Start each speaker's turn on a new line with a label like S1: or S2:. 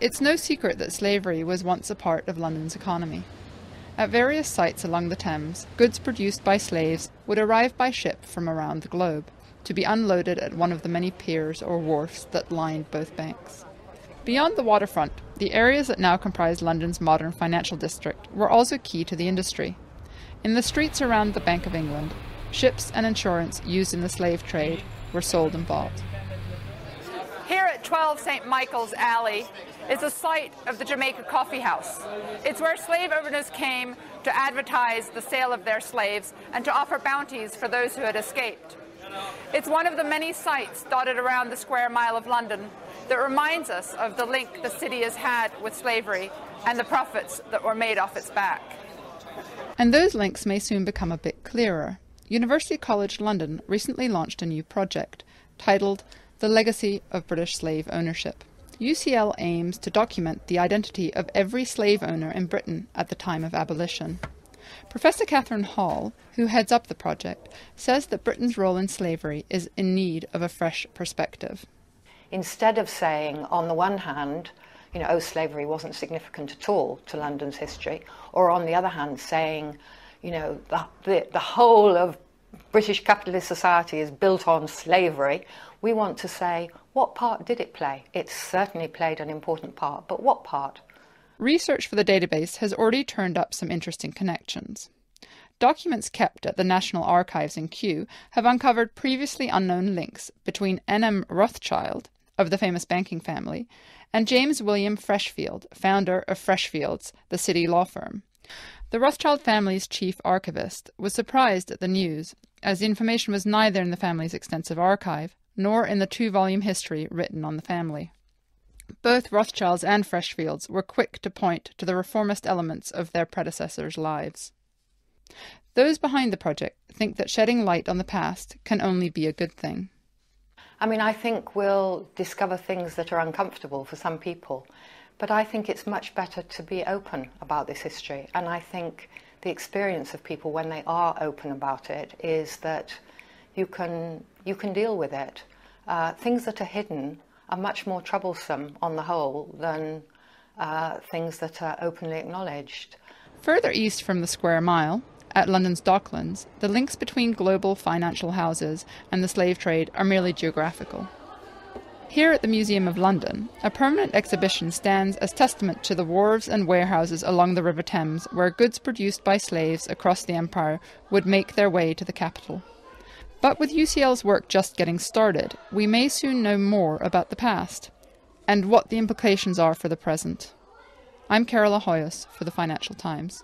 S1: It's no secret that slavery was once a part of London's economy. At various sites along the Thames, goods produced by slaves would arrive by ship from around the globe, to be unloaded at one of the many piers or wharfs that lined both banks. Beyond the waterfront, the areas that now comprise London's modern financial district were also key to the industry. In the streets around the Bank of England, ships and insurance used in the slave trade were sold and bought.
S2: Here at 12 St. Michael's Alley is the site of the Jamaica Coffee House. It's where slave owners came to advertise the sale of their slaves and to offer bounties for those who had escaped. It's one of the many sites dotted around the square mile of London that reminds us of the link the city has had with slavery and the profits that were made off its back.
S1: And those links may soon become a bit clearer. University College London recently launched a new project titled The Legacy of British Slave Ownership. UCL aims to document the identity of every slave owner in Britain at the time of abolition. Professor Catherine Hall, who heads up the project, says that Britain's role in slavery is in need of a fresh perspective.
S3: Instead of saying, on the one hand, oh, slavery wasn't significant at all to London's history, or on the other hand, saying, the whole of British capitalist society is built on slavery, we want to say, what part did it play? It certainly played an important part, but what part?
S1: Research for the database has already turned up some interesting connections. Documents kept at the National Archives in Kew have uncovered previously unknown links between N.M. Rothschild, of the famous banking family, and James William Freshfield, founder of Freshfields, the city law firm. The Rothschild family's chief archivist was surprised at the news, as the information was neither in the family's extensive archive, nor in the 2-volume history written on the family. Both Rothschilds and Freshfields were quick to point to the reformist elements of their predecessors' lives. Those behind the project think that shedding light on the past can only be a good thing.
S3: I think we'll discover things that are uncomfortable for some people, but I think it's much better to be open about this history, and I think the experience of people when they are open about it is that you can deal with it. Things that are hidden are much more troublesome on the whole than things that are openly acknowledged.
S1: Further east from the Square Mile, at London's Docklands, the links between global financial houses and the slave trade are merely geographical. Here at the Museum of London, a permanent exhibition stands as testament to the wharves and warehouses along the River Thames where goods produced by slaves across the empire would make their way to the capital. But with UCL's work just getting started, we may soon know more about the past, and what the implications are for the present. I'm Carola Hoyos for the Financial Times.